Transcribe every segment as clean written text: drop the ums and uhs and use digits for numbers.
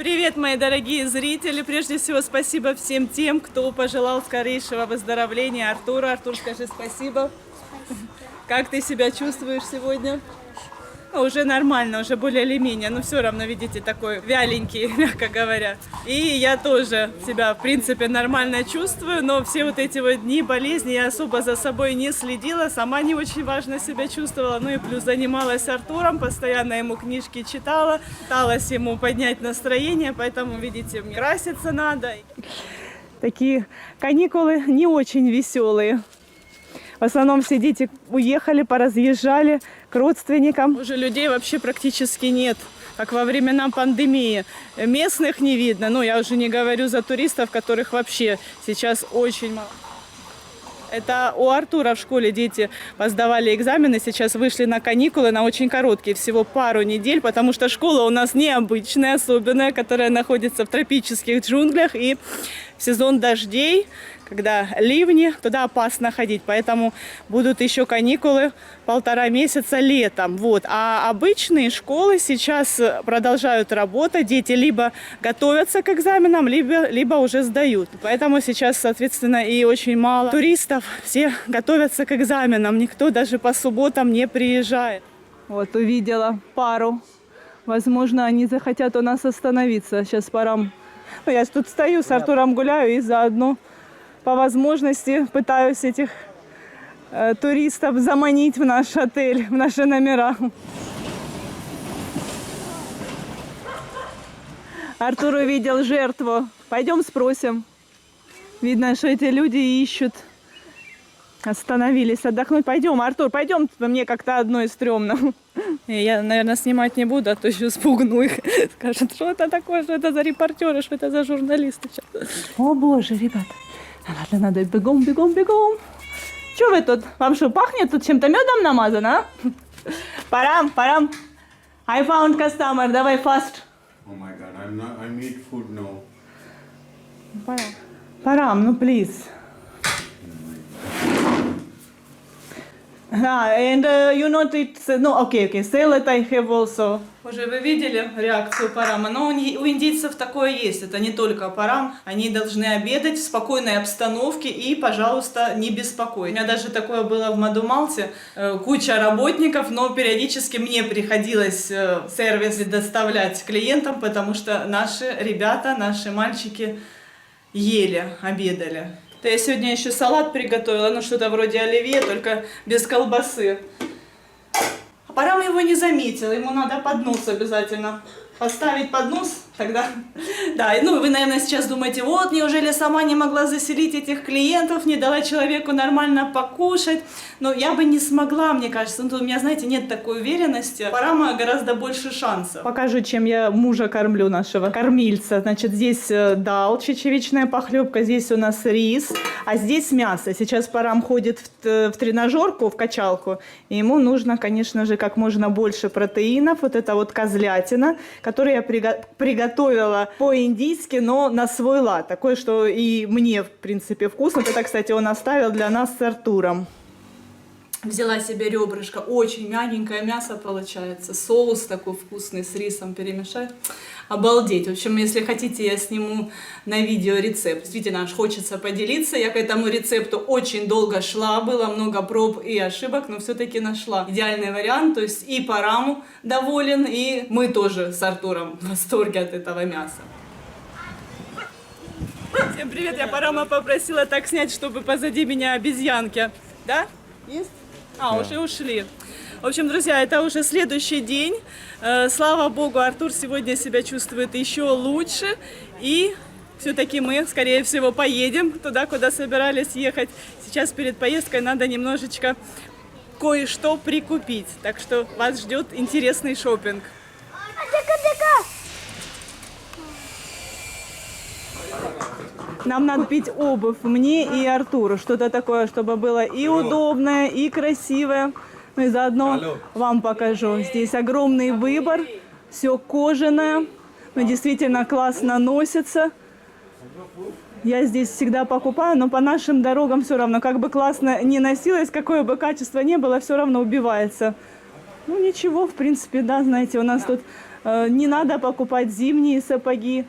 Привет, мои дорогие зрители! Прежде всего, спасибо всем тем, кто пожелал скорейшего выздоровления Артуру. Артур, скажи спасибо. Как ты себя чувствуешь сегодня? Уже нормально, уже более или менее, но все равно, видите, такой вяленький, мягко говоря. И я тоже себя, в принципе, нормально чувствую, но все вот эти вот дни болезни я особо за собой не следила, сама не очень важно себя чувствовала, ну и плюс занималась Артуром, постоянно ему книжки читала, пыталась ему поднять настроение, поэтому, видите, мне краситься надо. Такие каникулы не очень веселые. В основном все дети уехали, поразъезжали к родственникам. Уже людей вообще практически нет, как во времена пандемии. Местных не видно, ну я уже не говорю за туристов, которых вообще сейчас очень мало. Это у Артура в школе дети поздавали экзамены, сейчас вышли на каникулы, на очень короткие, всего пару недель, потому что школа у нас необычная, особенная, которая находится в тропических джунглях, и в сезон дождей, когда ливни, туда опасно ходить, поэтому будут еще каникулы 1,5 месяца летом. Вот. А обычные школы сейчас продолжают работать, дети либо готовятся к экзаменам, либо уже сдают. Поэтому сейчас, соответственно, и очень мало туристов, все готовятся к экзаменам, никто даже по субботам не приезжает. Вот, увидела пару. Возможно, они захотят у нас остановиться. Сейчас пора. Ну, я тут стою, с Артуром гуляю и заодно по возможности пытаюсь этих туристов заманить в наш отель, в наши номера. Артур увидел жертву. Пойдем спросим. Видно, что эти люди ищут. Остановились отдохнуть. Пойдем, Артур, пойдем. Мне как-то одной стрёмно. Я, наверное, снимать не буду, а то еще спугну их. Скажут, что это такое, что это за репортеры, что это за журналисты. О боже, ребята. Ладно, надо бегом, бегом, бегом. Что вы тут? Вам что, пахнет тут чем-то медом намазано, а? Парам, парам. I found customer. Давай, fast. Oh my God, I need food now. Парам. Парам, ну, please. And you know it's... No, okay, salad I have also. Уже вы видели реакцию парама? Но у индийцев такое есть. Это не только парам. Они должны обедать в спокойной обстановке и, пожалуйста, не беспокоить. У меня даже такое было в Мадумалте. Куча работников, но периодически мне приходилось сервис доставлять клиентам, потому что наши ребята, наши мальчики ели, обедали. То я сегодня еще салат приготовила, ну что-то вроде оливье, только без колбасы. А Парам его не заметил, ему надо поднос обязательно поставить поднос, тогда... Да, ну вы, наверное, сейчас думаете, вот, неужели сама не могла заселить этих клиентов, не дала человеку нормально покушать. Но я бы не смогла, мне кажется. Ну, у меня, знаете, нет такой уверенности. Парама гораздо больше шансов. Покажу, чем я мужа кормлю, нашего кормильца. Значит, здесь дал, чечевичная похлебка, здесь у нас рис, а здесь мясо. Сейчас Парам ходит в тренажерку, в качалку, и ему нужно, конечно же, как можно больше протеинов. Вот это вот козлятина, которую я приготовила по-индийски, но на свой лад. Такое, что и мне, в принципе, вкусно. Это, кстати, он оставил для нас с Артуром. Взяла себе ребрышко. Очень мягенькое мясо получается. Соус такой вкусный с рисом перемешать. Обалдеть. В общем, если хотите, я сниму на видео рецепт. Действительно, аж хочется поделиться. Я к этому рецепту очень долго шла. Было много проб и ошибок, но все-таки нашла идеальный вариант. То есть и Параму доволен, и мы тоже с Артуром в восторге от этого мяса. Всем привет. Я Парама попросила так снять, чтобы позади меня обезьянки. Да? Есть? А, уже ушли. В общем, друзья, это уже следующий день. Слава богу, Артур сегодня себя чувствует еще лучше. И все-таки мы, скорее всего, поедем туда, куда собирались ехать. Сейчас перед поездкой надо немножечко кое-что прикупить. Так что вас ждет интересный шопинг. Нам надо купить обувь, мне и Артуру. Что-то такое, чтобы было и удобное, и красивое. Ну и заодно вам покажу. Здесь огромный выбор. Все кожаное. Но действительно классно носится. Я здесь всегда покупаю, но по нашим дорогам все равно. Как бы классно не носилось, какое бы качество ни было, все равно убивается. Ну ничего, в принципе, да, знаете, у нас тут Не надо покупать зимние сапоги,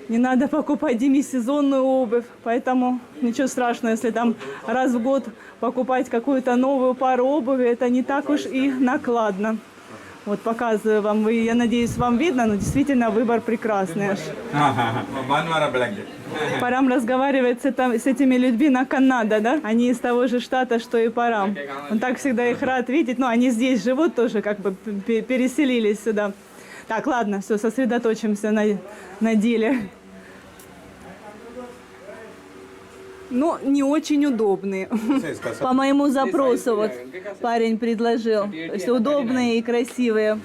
не надо покупать демисезонную обувь. Поэтому ничего страшного, если там раз в год покупать какую-то новую пару обуви, это не так уж и накладно. Вот показываю вам, я надеюсь, вам видно, но действительно выбор прекрасный аж. Парам разговаривает с этими людьми на Канада, да? Они из того же штата, что и Парам. Он так всегда их рад видеть. Ну, они здесь живут тоже, как бы переселились сюда. Так, ладно, все, сосредоточимся на деле. Ну, не очень удобные. По моему запросу вот парень предложил. То есть удобные и красивые.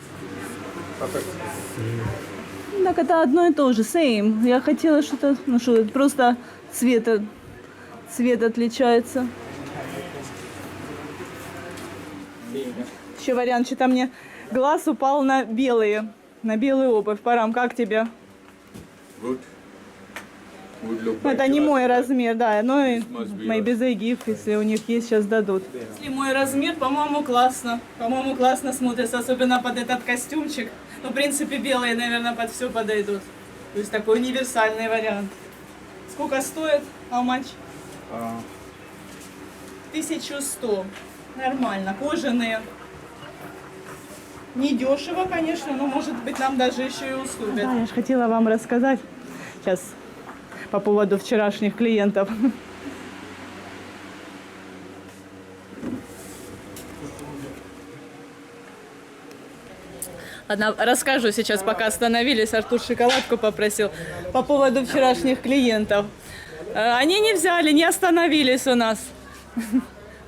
Так это одно и то же, same. Я хотела что-то, ну что, просто цвет отличается. Еще вариант, что-то мне глаз упал на белую обувь. Парам, как тебе? Good. Это не мой размер, да, но maybe they give, если у них есть, сейчас дадут. Если мой размер, по-моему, классно. По-моему, классно смотрится, особенно под этот костюмчик. Ну, в принципе, белые, наверное, под все подойдут. То есть такой универсальный вариант. Сколько стоит? How much? 1100. Нормально. Кожаные. Не дешево, конечно, но, может быть, нам даже еще и уступят. Да, я же хотела вам рассказать сейчас по поводу вчерашних клиентов. Ладно, расскажу сейчас, пока остановились. Артур шоколадку попросил. По поводу вчерашних клиентов. Они не взяли, не остановились у нас.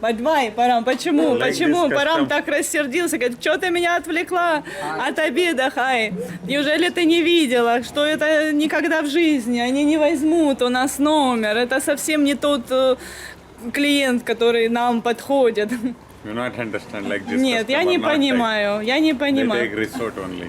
Бадьмай, Парам, почему? Почему? Парам так рассердился, говорит, что ты меня отвлекла от обеда, Хай? Неужели ты не видела, что это никогда в жизни? Они не возьмут у нас номер. Это совсем не тот клиент, который нам подходит. Нет, я не понимаю. Я не понимаю.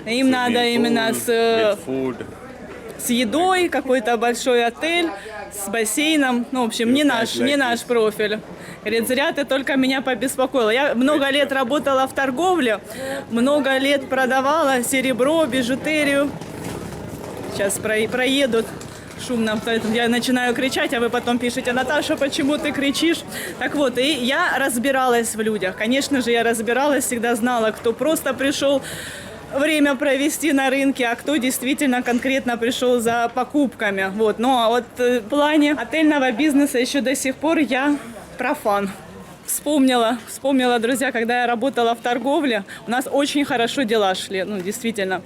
Им надо именно с едой, какой-то большой отель, с бассейном. Ну, в общем, не наш профиль. Говорит, зря ты только меня побеспокоила. Я много лет работала в торговле, много лет продавала серебро, бижутерию. Сейчас проедут шумно, поэтому я начинаю кричать, а вы потом пишете, Наташа, почему ты кричишь? Так вот, и я разбиралась в людях. Конечно же, я разбиралась, всегда знала, кто просто пришел время провести на рынке, а кто действительно конкретно пришел за покупками. Вот. Ну, а вот в плане отельного бизнеса еще до сих пор я профан. Вспомнила, друзья, когда я работала в торговле, у нас очень хорошо дела шли, ну, действительно.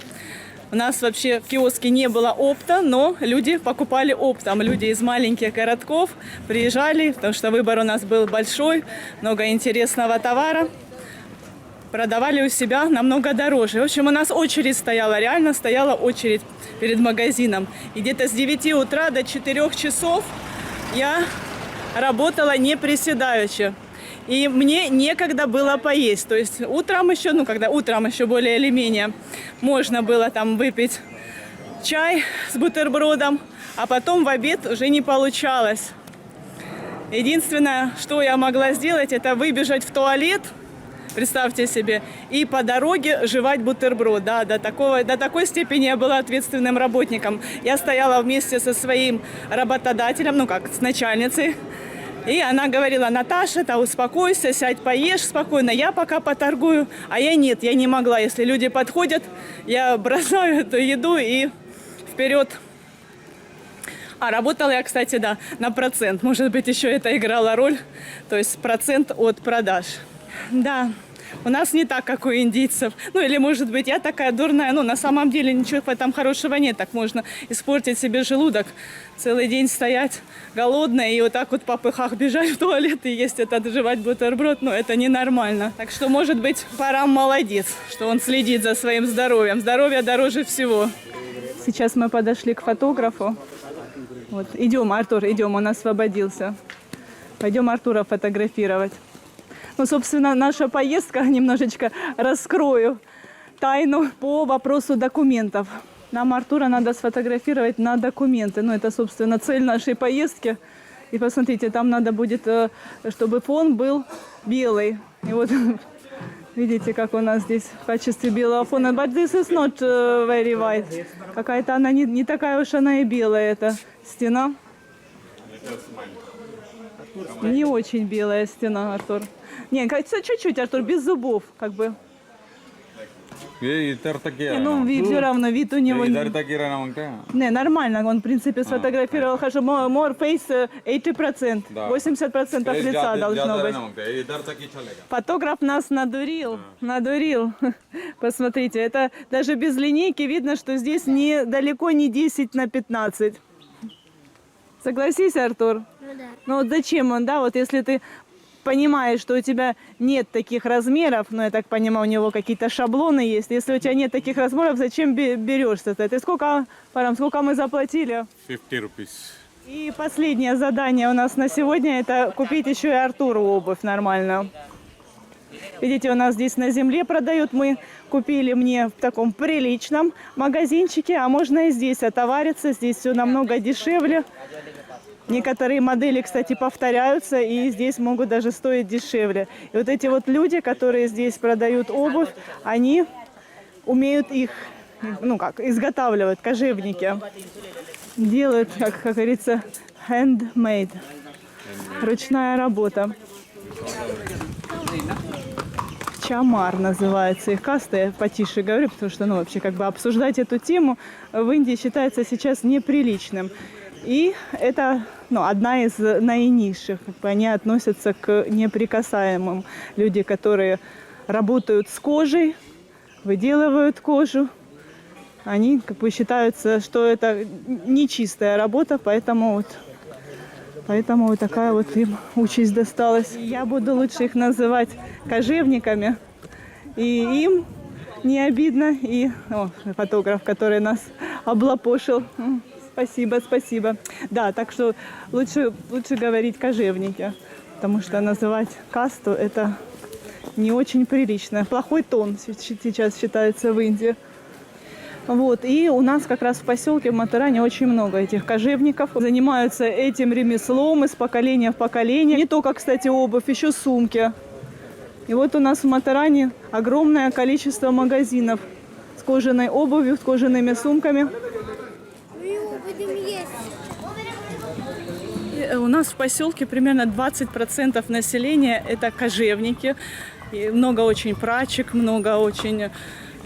У нас вообще в киоске не было опта, но люди покупали оптом. Люди из маленьких городков приезжали, потому что выбор у нас был большой, много интересного товара. Продавали у себя намного дороже. В общем, у нас очередь стояла, реально стояла очередь перед магазином. И где-то с 9 утра до 4 часов я работала не приседаючи. И мне некогда было поесть. То есть утром еще, ну, когда утром еще более или менее, можно было там выпить чай с бутербродом, а потом в обед уже не получалось. Единственное, что я могла сделать, это выбежать в туалет, представьте себе, и по дороге жевать бутерброд. Да, до такой степени я была ответственным работником. Я стояла вместе со своим работодателем, ну как, с начальницей. И она говорила, Наташа, успокойся, сядь, поешь спокойно, я пока поторгую. А я нет, я не могла. Если люди подходят, я бросаю эту еду и вперед. А работала я, кстати, да, на процент. Может быть, еще это играло роль. То есть процент от продаж. Да, у нас не так, как у индийцев. Ну, или, может быть, я такая дурная. Ну, на самом деле, ничего в этом хорошего нет. Так можно испортить себе желудок. Целый день стоять голодная и вот так вот по пыхах бежать в туалет и есть этот жевать бутерброд. Ну, это ненормально. Так что, может быть, Парам молодец, что он следит за своим здоровьем. Здоровье дороже всего. Сейчас мы подошли к фотографу. Вот, идем, Артур, идем, он освободился. Пойдем Артура фотографировать. Ну, собственно, наша поездка, немножечко раскрою тайну по вопросу документов. Нам Артура надо сфотографировать на документы. Ну, это, собственно, цель нашей поездки. И посмотрите, там надо будет, чтобы фон был белый. И вот Видите, как у нас здесь в качестве белого фона. But this is not very white. Какая-то она не такая уж она и белая, эта стена. Не очень белая стена, Артур. Не, чуть-чуть, Артур, без зубов, как бы. ये इधर तक ही Ну, все равно вид у него... इधर तक ही रहना मांगते हैं Не, нормально. Он, в принципе, сфотографировал хорошо. More face 80%. Да. 80% лица должно быть. रहना मांगते हैं इधर तक ही चलेगा Фотограф нас надурил. Надурил. Посмотрите, это даже без линейки видно, что здесь далеко не 10 на 15. Согласись, Артур? Ну да. Ну вот зачем он, да, вот если ты понимаешь, что у тебя нет таких размеров, ну я так понимаю, у него какие-то шаблоны есть, если у тебя нет таких размеров, зачем берешься-то? Ты сколько, Парам, сколько мы заплатили? 50 rupees И последнее задание у нас на сегодня, это купить еще и Артуру обувь нормальную. Видите, у нас здесь на земле продают, мы купили мне в таком приличном магазинчике, а можно и здесь отовариться, здесь все намного дешевле. Некоторые модели, кстати, повторяются и здесь могут даже стоить дешевле. И вот эти вот люди, которые здесь продают обувь, они умеют их, ну как, изготавливать, кожевники. Делают, как говорится, handmade, ручная работа. Чамар называется их каста, я потише говорю, потому что, ну, вообще, как бы обсуждать эту тему в Индии считается сейчас неприличным. И это, ну, одна из наинизших, как бы они относятся к неприкасаемым. Люди, которые работают с кожей, выделывают кожу, они, как бы, считаются, что это нечистая работа, поэтому вот такая вот им участь досталась. Я буду лучше их называть кожевниками. И им не обидно, и фотограф, который нас облапошил. Спасибо, спасибо. Да, так что лучше говорить кожевники, потому что называть касту это не очень прилично. Плохой тон сейчас считается в Индии. Вот, и у нас как раз в поселке в Матаране очень много этих кожевников. Занимаются этим ремеслом из поколения в поколение. Не только, кстати, обувь, еще сумки. И вот у нас в Матаране огромное количество магазинов с кожаной обувью, с кожаными сумками. И у нас в поселке примерно 20% населения это кожевники. И много очень прачек, много очень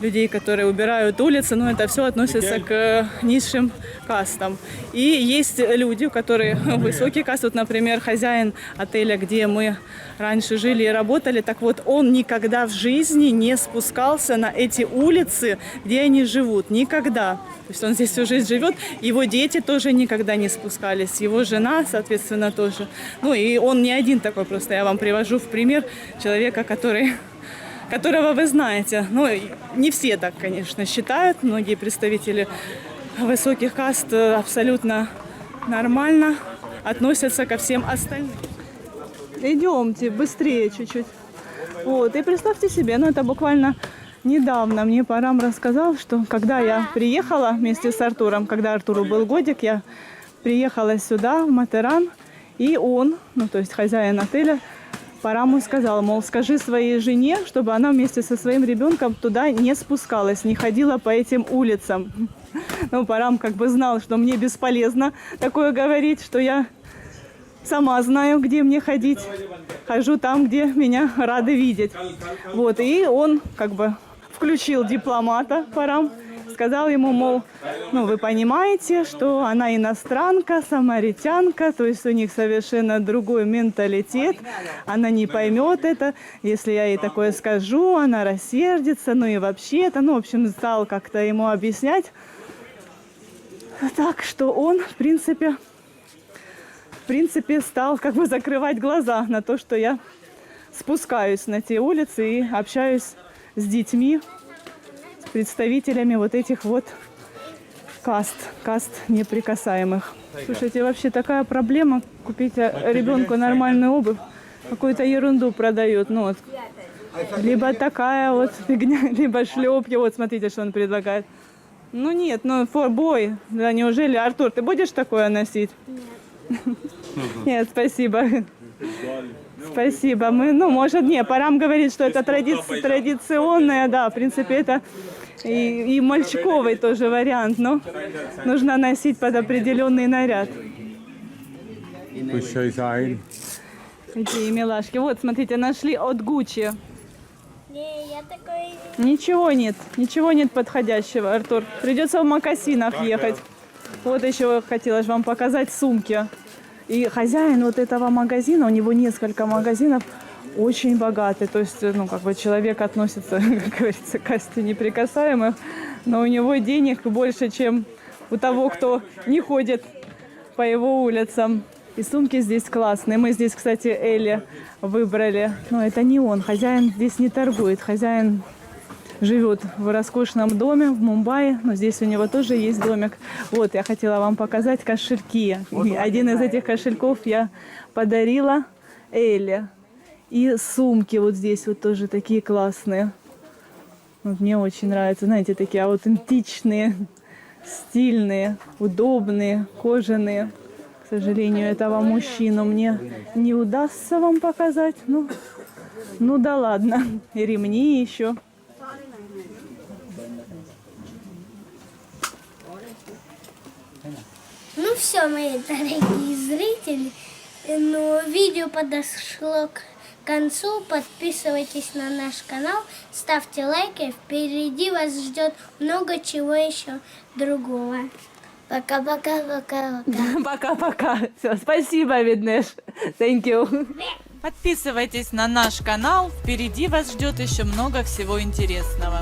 людей, которые убирают улицы, но это все относится к низшим кастам. И есть люди, которые высокие касты. Вот, например, хозяин отеля, где мы раньше жили и работали, так вот, он никогда в жизни не спускался на эти улицы, где они живут. Никогда. То есть он здесь всю жизнь живет. Его дети тоже никогда не спускались. Его жена, соответственно, тоже. Ну и он не один такой, просто я вам привожу в пример человека, которого вы знаете. Ну, не все так, конечно, считают. Многие представители высоких каст абсолютно нормально относятся ко всем остальным. Идемте, быстрее чуть-чуть. Вот, и представьте себе, ну, это буквально недавно мне Парам рассказал, что когда я приехала вместе с Артуром, когда Артуру был годик, я приехала сюда, в Матаран, и он, ну, то есть хозяин отеля, Параму сказал, мол, скажи своей жене, чтобы она вместе со своим ребенком туда не спускалась, не ходила по этим улицам. Ну, Парам как бы знал, что мне бесполезно такое говорить, что я сама знаю, где мне ходить. Хожу там, где меня рады видеть. Вот, и он как бы включил дипломата, Парам, сказал ему, мол, ну, вы понимаете, что она иностранка, самаритянка, то есть у них совершенно другой менталитет, она не поймет это, если я ей такое скажу, она рассердится, ну и вообще-то, ну, в общем, стал как-то ему объяснять. Так что он, в принципе, стал как бы закрывать глаза на то, что я спускаюсь на те улицы и общаюсь с детьми, с представителями вот этих вот каст неприкасаемых. Слушайте, вообще такая проблема купить ребенку нормальную обувь. Какую-то ерунду продают. Ну, вот. Либо такая вот фигня, либо шлепки. Вот смотрите, что он предлагает. Ну нет, ну for boy. Да неужели, Артур, ты будешь такое носить? Нет. Нет, спасибо. Спасибо. Мы, ну, может, не, Парам говорит, что это традиционное, да, в принципе, это и мальчиковый тоже вариант, но нужно носить под определенный наряд. Kuş şahin. Какие милашки. Вот, смотрите, нашли от Гуччи. Не, я такой... Ничего нет подходящего, Артур. Придется в мокасинах ехать. Вот еще хотела же вам показать сумки. И хозяин вот этого магазина, у него несколько магазинов, очень богатый. То есть, ну, как бы человек относится, как говорится, к касте неприкасаемых, но у него денег больше, чем у того, кто не ходит по его улицам. И сумки здесь классные. Мы здесь, кстати, Элли выбрали. Но это не он. Хозяин здесь не торгует. Хозяин живет в роскошном доме в Мумбаи. Но здесь у него тоже есть домик. Вот, я хотела вам показать кошельки. И один из этих кошельков я подарила Элли. И сумки вот здесь вот тоже такие классные. Вот мне очень нравятся. Знаете, такие аутентичные, стильные, удобные, кожаные. К сожалению, этого мужчину мне не удастся вам показать. Ну да ладно. И ремни еще. Ну все, мои дорогие зрители, ну, видео подошло к концу. Подписывайтесь на наш канал, ставьте лайки. Впереди вас ждет много чего еще другого. Пока-пока-пока-пока. Пока-пока. Все, спасибо, Виднеш. Thank you. Подписывайтесь на наш канал. Впереди вас ждет еще много всего интересного.